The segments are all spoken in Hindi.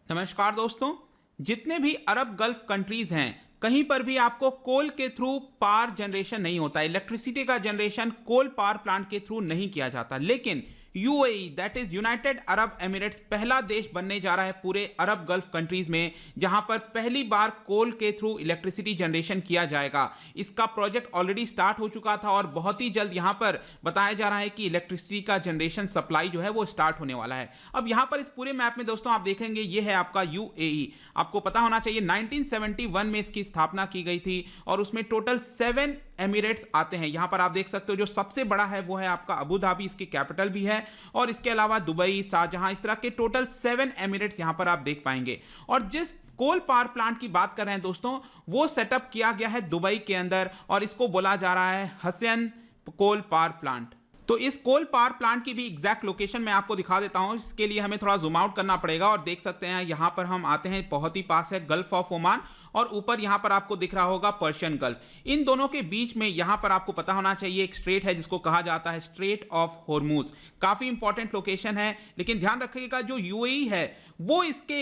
नमस्कार दोस्तों। जितने भी अरब गल्फ कंट्रीज हैं, कहीं पर भी आपको कोल के थ्रू पावर जनरेशन नहीं होता, इलेक्ट्रिसिटी का जनरेशन कोल पावर प्लांट के थ्रू नहीं किया जाता। लेकिन UAE that is United Arab Emirates पहला देश बनने जा रहा है पूरे अरब गल्फ कंट्रीज में जहां पर पहली बार कोल के थ्रू इलेक्ट्रिसिटी जनरेशन किया जाएगा। इसका प्रोजेक्ट ऑलरेडी स्टार्ट हो चुका था और बहुत ही जल्द यहां पर बताया जा रहा है कि इलेक्ट्रिसिटी का जनरेशन सप्लाई जो है वो स्टार्ट होने वाला है। अब यहां पर इस पूरे मैप में दोस्तों आप देखेंगे ये है आपका यूएई। आपको पता होना चाहिए 1971 में इसकी स्थापना की गई थी और उसमें टोटल 7 एमिरेट्स आते हैं। यहां पर आप देख सकते हो जो सबसे बड़ा है वो है आपका अबू धाबी, इसकी कैपिटल भी है, और इसके अलावा दुबई, शारजाह, इस तरह के टोटल 7 एमिरेट्स यहां पर आप देख पाएंगे। और जिस कोल पावर प्लांट की बात कर रहे हैं दोस्तों, वो सेटअप किया गया है दुबई के अंदर और इसको बोला जा रहा है हसन कोल पावर प्लांट। तो इस कोल पावर प्लांट की भी एग्जैक्ट लोकेशन मैं आपको दिखा देता हूं। इसके लिए हमें थोड़ा जूम आउट करना पड़ेगा और देख सकते हैं यहां पर हम आते हैं, बहुत ही पास है गल्फ ऑफ ओमान और ऊपर यहां पर आपको दिख रहा होगा पर्शियन गल्फ। इन दोनों के बीच में यहां पर आपको पता होना चाहिए एक स्ट्रेट है जिसको कहा जाता है स्ट्रेट ऑफ होर्मुज। काफी इंपॉर्टेंट लोकेशन है, लेकिन ध्यान रखिएगा जो यूएई है वो इसके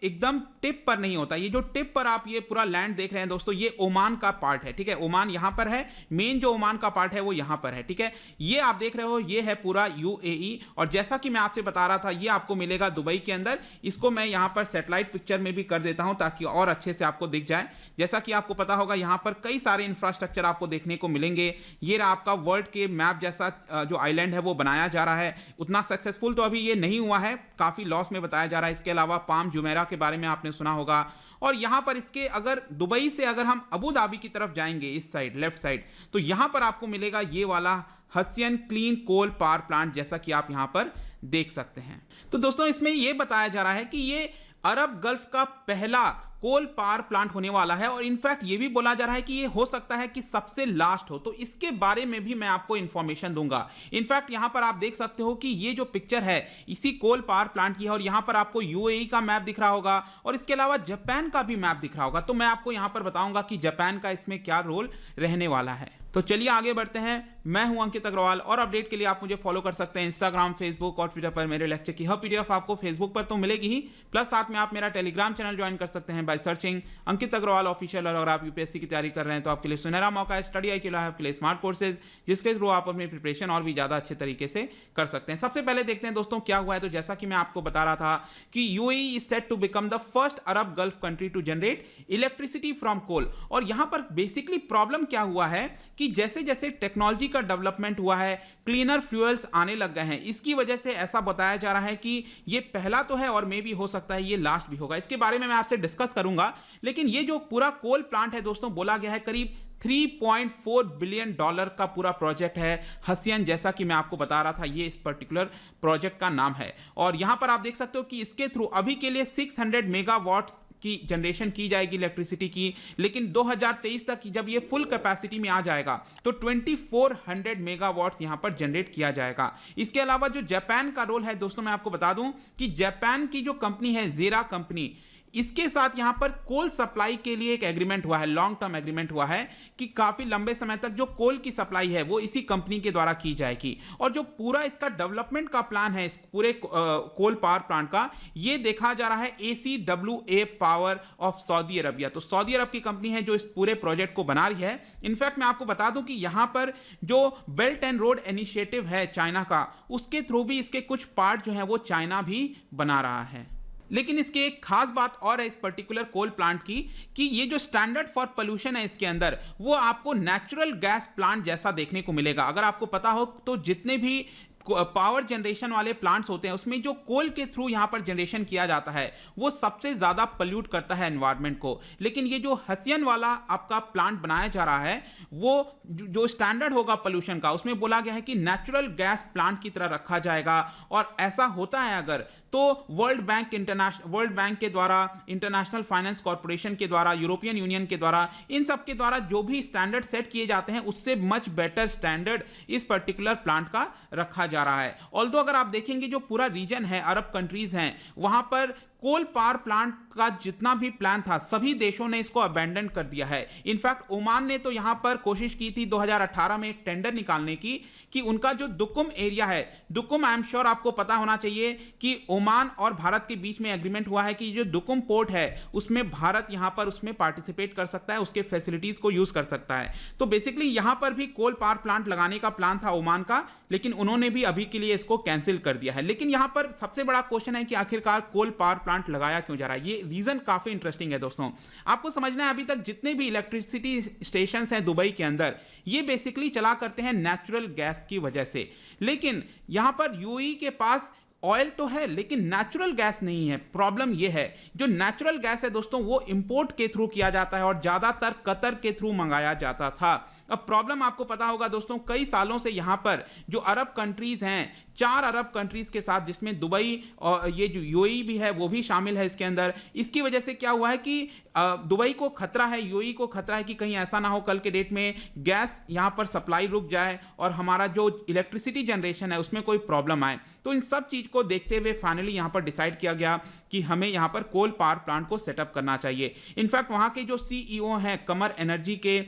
एकदम टिप पर नहीं होता। ये जो टिप पर आप ये पूरा लैंड देख रहे हैं दोस्तों, ये ओमान का पार्ट है, ठीक है। ओमान यहां पर है, मेन जो ओमान का पार्ट है वो यहां पर है, ठीक है। ये आप देख रहे हो ये है पूरा यूएई और जैसा कि मैं आपसे बता रहा था ये आपको मिलेगा दुबई के अंदर। इसको मैं यहां पर सैटेलाइट पिक्चर में भी कर देता हूं ताकि और अच्छे से आपको दिख जाए। जैसा कि आपको पता होगा यहां पर कई सारे इंफ्रास्ट्रक्चर आपको देखने को मिलेंगे। ये रहा आपका वर्ल्ड के मैप जैसा जो आइलैंड है वो बनाया जा रहा है। उतना सक्सेसफुल तो अभी ये नहीं हुआ है, काफी लॉस में बताया जा रहा है। इसके अलावा पाम जुमेरा के बारे में आपने सुना होगा। और यहां पर इसके अगर दुबई से अगर हम अबू धाबी की तरफ जाएंगे इस साइड लेफ्ट साइड, तो यहां पर आपको मिलेगा ये वाला Hassyan clean coal power plant, जैसा कि आप यहां पर देख सकते हैं। तो दोस्तों इसमें यह बताया जा रहा है कि ये अरब गल्फ का पहला कोल पावर प्लांट होने वाला है और इनफैक्ट ये भी बोला जा रहा है कि ये हो सकता है कि सबसे लास्ट हो। तो इसके बारे में भी मैं आपको इंफॉर्मेशन दूंगा। इनफैक्ट यहां पर आप देख सकते हो कि ये जो पिक्चर है इसी कोल पावर प्लांट की है और यहां पर आपको यूएई का मैप दिख रहा होगा और इसके अलावा जापान का भी मैप दिख रहा होगा। तो मैं आपको यहां पर बताऊंगा कि जापान का इसमें क्या रोल रहने वाला है। तो चलिए आगे बढ़ते हैं। मैं हूं अंकित अग्रवाल और अपडेट के लिए आप मुझे फॉलो कर सकते हैं इंस्टाग्राम, फेसबुक और ट्विटर पर। मेरे लेक्चर की हर पीडीएफ आपको फेसबुक पर तो मिलेगी ही, प्लस साथ में आप मेरा टेलीग्राम चैनल ज्वाइन कर सकते हैं by searching Ankit Agarwal official. और अगर आप यूपीएससी की तैयारी कर रहे हैं तो आपके लिए सुनहरा मौका है। स्टडी आई के लिए आपके लिए स्मार्ट कोर्सेज जिसके थ्रू आप अपनी प्रिपरेशन और भी ज्यादा अच्छे तरीके से कर सकते हैं। सबसे पहले देखते हैं दोस्तों क्या हुआ है। तो जैसा कि मैं आपको बता रहा था कि UAE is set to become the first Arab Gulf country to generate electricity from coal. और यहां पर बेसिकली प्रॉब्लम क्या हुआ है कि जैसे जैसे टेक्नोलॉजी का डेवलपमेंट हुआ है, क्लीनर फ्यूल्स आने लग गए हैं। इसकी वजह से ऐसा बताया जा रहा है कि ये पहला तो है और मे भी हो सकता है ये लास्ट भी होगा। इसके बारे में मैं आपसे डिस्कस करूंगा। लेकिन ये जो पूरा कोल प्लांट है दोस्तों, बोला गया है करीब $3.4 बिलियन का पूरा प्रोजेक्ट है हसन, जैसा कि मैं आपको बता रहा था ये इस पर्टिकुलर प्रोजेक्ट का नाम है। और यहां पर आप देख सकते हो कि इसके थ्रू अभी के लिए 600 मेगावाट की जनरेशन की जाएगी इलेक्ट्रिसिटी की, लेकिन 2023 तक जब ये फुल कैपेसिटी में आ जाएगा तो 2400 मेगावाट्स यहां पर जनरेट किया जाएगा। इसके अलावा जो जापान का रोल है दोस्तों, मैं आपको बता दूं कि जापान की जो कंपनी है जेरा कंपनी, इसके साथ यहां पर कोल सप्लाई के लिए एक एग्रीमेंट हुआ है, लॉन्ग टर्म एग्रीमेंट हुआ है कि काफी लंबे समय तक जो कोल की सप्लाई है वो इसी कंपनी के द्वारा की जाएगी। और जो पूरा इसका डेवलपमेंट का प्लान है इस पूरे कोल पावर प्लांट का, ये देखा जा रहा है ACWA power of Saudi Arabia. तो सऊदी अरब की कंपनी है जो इस पूरे प्रोजेक्ट को बना रही है। इनफैक्ट मैं आपको बता दूं कि यहां पर जो बेल्ट एंड रोड इनिशिएटिव है चाइना का, उसके थ्रू भी इसके कुछ पार्ट जो है वो चाइना भी बना रहा है। लेकिन इसकी एक खास बात और है इस पर्टिकुलर कोल प्लांट की कि ये जो स्टैंडर्ड फॉर पोल्यूशन है इसके अंदर, वो आपको नेचुरल गैस प्लांट जैसा देखने को मिलेगा। अगर आपको पता हो तो जितने भी पावर जनरेशन वाले प्लांट्स होते हैं उसमें जो कोल के थ्रू यहां पर जनरेशन किया जाता है वो सबसे ज्यादा पोल्यूट करता है एनवायरनमेंट को। लेकिन ये जो हसन वाला आपका प्लांट बनाया जा रहा है वो जो स्टैंडर्ड होगा पोल्यूशन का, उसमें बोला गया है कि नेचुरल गैस प्लांट की तरह रखा जाएगा। और ऐसा होता है अगर तो वर्ल्ड बैंक के द्वारा, इंटरनेशनल फाइनेंस कॉर्पोरेशन के द्वारा, यूरोपियन यूनियन के द्वारा, इन सब के द्वारा जो भी स्टैंडर्ड सेट किए जाते हैं उससे मच बेटर स्टैंडर्ड इस पर्टिकुलर प्लांट का रखा जा रहा है। ऑल्दो अगर आप देखेंगे जो पूरा रीजन है, अरब कंट्रीज हैं, वहां पर कोल पावर प्लांट का जितना भी प्लान था सभी देशों ने इसको अबैंडन कर दिया है। इनफैक्ट ओमान ने तो यहां पर कोशिश की थी 2018 में एक टेंडर निकालने की कि उनका जो दुकुम एरिया है, दुकुम आई एम श्योर आपको पता होना चाहिए कि ओमान और भारत के बीच में एग्रीमेंट हुआ है कि जो दुकुम पोर्ट है उसमें भारत यहां पर उसमें पार्टिसिपेट कर सकता है, उसके फैसिलिटीज को यूज कर सकता है। तो बेसिकली यहां पर भी कोल पावर प्लांट लगाने का प्लान था ओमान का, लेकिन उन्होंने भी अभी के लिए इसको कैंसिल कर दिया है। लेकिन यहां पर सबसे बड़ा क्वेश्चन है कि आखिरकार कोल पावर प्लांट लगाया क्यों जा रहा है। ये रीजन काफी इंटरेस्टिंग है दोस्तों। आपको समझना है अभी तक जितने भी इलेक्ट्रिसिटी स्टेशन हैं दुबई के अंदर, ये बेसिकली चला करते हैं नेचुरल गैस की वजह से। लेकिन यहां पर यूएई के पास ऑयल तो है लेकिन नेचुरल गैस नहीं है। प्रॉब्लम यह है जो नेचुरल गैस है दोस्तों वो इंपोर्ट के थ्रू किया जाता है और ज्यादातर कतर के थ्रू मंगाया जाता था। अब प्रॉब्लम आपको पता होगा दोस्तों, कई सालों से यहां पर जो अरब कंट्रीज हैं, 4 अरब कंट्रीज के साथ जिसमें दुबई और ये जो यूएई भी है वो भी शामिल है इसके अंदर, इसकी वजह से क्या हुआ है कि दुबई को खतरा है, यूएई को खतरा है कि कहीं ऐसा ना हो कल के डेट में गैस यहां पर सप्लाई रुक जाए और हमारा जो इलेक्ट्रिसिटी जनरेशन है उसमें कोई प्रॉब्लम आए। तो इन सब चीज को देखते हुए फाइनली यहां पर डिसाइड किया गया कि हमें यहां पर कोल पावर प्लांट को सेटअप करना चाहिए। इनफैक्ट वहां के जो सीईओ हैं कमर एनर्जी के,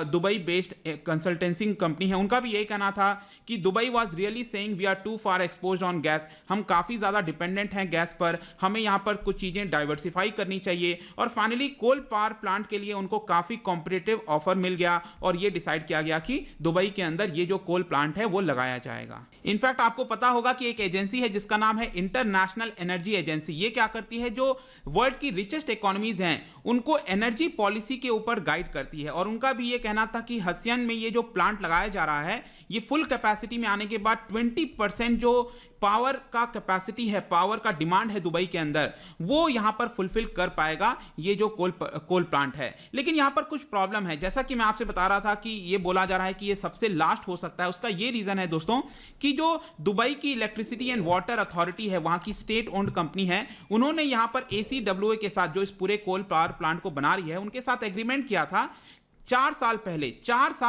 दुबई बेस्ड कंसल्टेंसी कंपनी है, उनका भी यही कहना था कि Dubai was really saying we are too far exposed on gas, हम काफी ज्यादा डिपेंडेंट हैं गैस पर, हमें यहां पर कुछ चीजें डाइवर्सिफाई करनी चाहिए। और फाइनली कोल पावर प्लांट के लिए उनको काफी कॉम्पिटिटिव ऑफर मिल गया और ये डिसाइड किया गया कि दुबई के अंदर ये जो कोल प्लांट है वो लगाया जाएगा। इनफैक्ट आपको पता होगा कि एक एजेंसी है जिसका नाम है इंटरनेशनल एनर्जी एजेंसी। ये क्या करती है, जो वर्ल्ड की रिचेस्ट इकोनॉमीज हैं उनको एनर्जी पॉलिसी के ऊपर गाइड करती है। और उनका भी ये कहना था कि हसियन में ये जो प्लांट लगाया जा रहा है ये फुल कैपेसिटी में आने के बाद 20% जो पावर का कैपेसिटी है, पावर का डिमांड है दुबई के अंदर, वो यहां पर फुलफिल कर पाएगा ये जो कोल प्लांट है। लेकिन यहां पर कुछ प्रॉब्लम है, जैसा कि मैं आपसे बता रहा था कि ये बोला जा रहा है कि ये सबसे लास्ट हो सकता है। उसका ये रीजन है दोस्तों कि जो दुबई की इलेक्ट्रिसिटी एंड वाटर अथॉरिटी है, वहां की स्टेट ओन्ड कंपनी है, उन्होंने यहां पर ACWA के साथ जो इस पूरे कोल पावर प्लांट को बना रही है उनके साथ एग्रीमेंट किया था 4 साल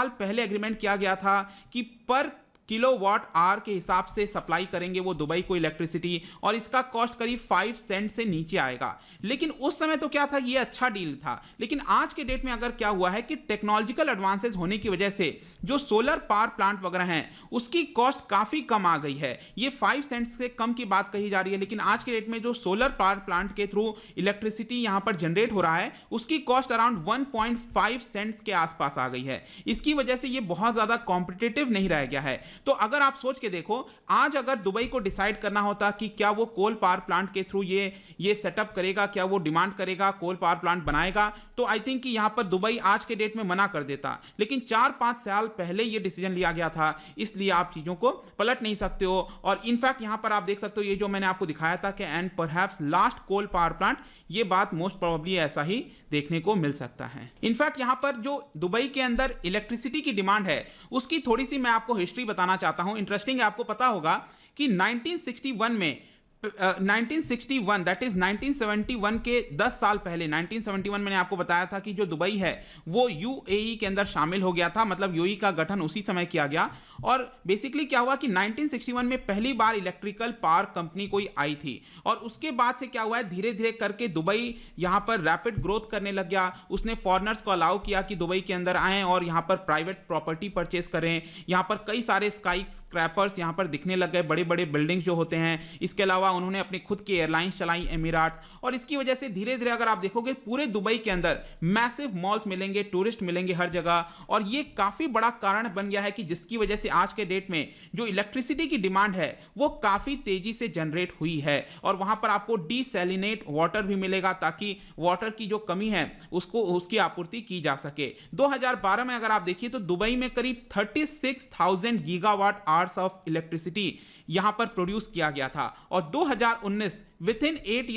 पहले एग्रीमेंट किया गया था कि पर किलोवाट आवर के हिसाब से सप्लाई करेंगे वो दुबई को इलेक्ट्रिसिटी, और इसका कॉस्ट करीब 5 सेंट से नीचे आएगा। लेकिन उस समय तो क्या था, ये अच्छा डील था। लेकिन आज के डेट में अगर क्या हुआ है कि टेक्नोलॉजिकल एडवांसेस होने की वजह से जो सोलर पावर प्लांट वगैरह हैं उसकी कॉस्ट काफी कम आ गई है। ये 5 सेंट से कम की बात कही जा रही है, लेकिन आज के डेट में जो सोलर पावर प्लांट के थ्रू इलेक्ट्रिसिटी यहां पर जनरेट हो रहा है उसकी कॉस्ट अराउंड 1.5 सेंट्स के आसपास आ गई है। इसकी वजह से ये बहुत ज्यादा कॉम्पिटिटिव नहीं रह गया है। तो अगर आप सोच के देखो, आज अगर दुबई को डिसाइड करना होता कि क्या वो कोल पावर प्लांट के थ्रू ये सेटअप करेगा, क्या वो डिमांड करेगा, कोल पावर प्लांट बनाएगा, तो आई थिंक कि यहां पर दुबई आज के डेट में मना कर देता। लेकिन 4-5 साल पहले ये डिसीजन लिया गया था, इसलिए आप चीजों को पलट नहीं सकते हो। और इनफैक्ट यहां पर आप देख सकते हो ये जो मैंने आपको दिखाया था कि and perhaps last coal power plant, ये बात मोस्ट प्रोबेबली ऐसा ही देखने को मिल सकता है। इनफैक्ट यहां पर जो दुबई के अंदर इलेक्ट्रिसिटी की डिमांड है उसकी थोड़ी सी मैं आपको हिस्ट्री बताना चाहता हूं। इंटरेस्टिंग है, आपको पता होगा कि 1961 में 1961 दैट इज 1971 के 10 साल पहले 1971 मैंने आपको बताया था कि जो दुबई है वो यूएई के अंदर शामिल हो गया था, मतलब यूएई का गठन उसी समय किया गया। और बेसिकली क्या हुआ कि 1961 में पहली बार इलेक्ट्रिकल पावर कंपनी कोई आई थी, और उसके बाद से क्या हुआ है, धीरे धीरे करके दुबई यहां पर रैपिड ग्रोथ करने लग गया। उसने फॉरेनर्स को अलाउ किया कि दुबई के अंदर आएं और यहां पर प्राइवेट प्रॉपर्टी परचेस करें। यहां पर कई सारे स्काई स्क्रैपर्स यहां पर दिखने लग गए, बड़े बड़े बिल्डिंग्स जो होते हैं। इसके अलावा उन्होंने अपनी खुद की एयरलाइंस चलाई, एमिरेट्स, और इसकी वजह से धीरे धीरे अगर आप देखोगे पूरे दुबई के अंदर मैसिव मॉल्स मिलेंगे, टूरिस्ट मिलेंगे हर जगह। और ये काफी बड़ा कारण बन गया है कि जिसकी वजह से आज के डेट में जो इलेक्ट्रिसिटी की डिमांड है वो काफी तेजी से जनरेट हुई है। और वहां पर आपको डीसैलिनेट वाटर भी मिलेगा ताकि वाटर की जो कमी है उसकी आपूर्ति की जा सके। 2012 में अगर आप देखिए तो दुबई में करीब 36,000 गीगावाट आवर्स ऑफ इलेक्ट्रिसिटी यहां पर प्रोड्यूस किया गया था। और 2019 विद इन 7-8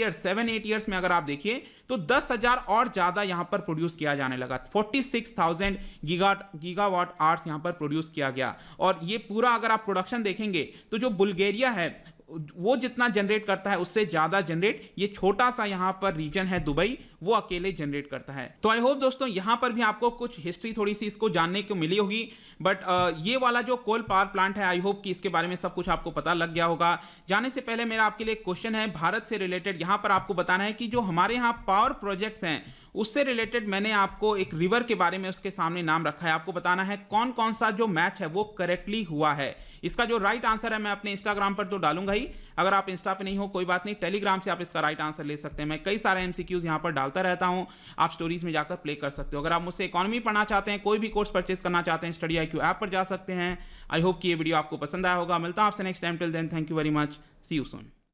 ईयर्स में अगर आप देखिए तो 10,000 और ज्यादा यहां पर प्रोड्यूस किया जाने लगा। 46,000 गीगावाट आवर्स यहां पर प्रोड्यूस किया गया। और ये पूरा अगर आप प्रोडक्शन देखेंगे तो जो बुल्गारिया है वो जितना जनरेट करता है उससे ज़्यादा जनरेट ये छोटा सा यहाँ पर रीजन है दुबई, वो अकेले जनरेट करता है। तो आई होप दोस्तों यहाँ पर भी आपको कुछ हिस्ट्री थोड़ी सी इसको जानने को मिली होगी। बट ये वाला जो कोल पावर प्लांट है, आई होप कि इसके बारे में सब कुछ आपको पता लग गया होगा। जाने से पहले मेरा आपके लिए क्वेश्चन है भारत से रिलेटेड। यहाँ पर आपको बताना है कि जो हमारे यहाँ पावर प्रोजेक्ट्स हैं उससे रिलेटेड मैंने आपको एक रिवर के बारे में उसके सामने नाम रखा है। आपको बताना है कौन कौन सा जो मैच है वो करेक्टली हुआ है। इसका जो राइट आंसर है मैं अपने इंस्टाग्राम पर तो डालूंगा ही, अगर आप इंस्टा पे नहीं हो कोई बात नहीं, टेलीग्राम से आप इसका राइट आंसर ले सकते हैं। मैं कई सारे एमसीक्यूज यहाँ पर डालता रहता हूँ, आप स्टोरीज में जाकर प्ले कर सकते हो। अगर आप मुझसे इकोनॉमी पढ़ना चाहते हैं, कोई भी कोर्स परचेज करना चाहते हैं, स्टडी IQ ऐप पर जा सकते हैं। आई होप कि ये वीडियो आपको पसंद आया होगा। मिलता हूँ आपसे next time. Till then thank you very much, see you soon.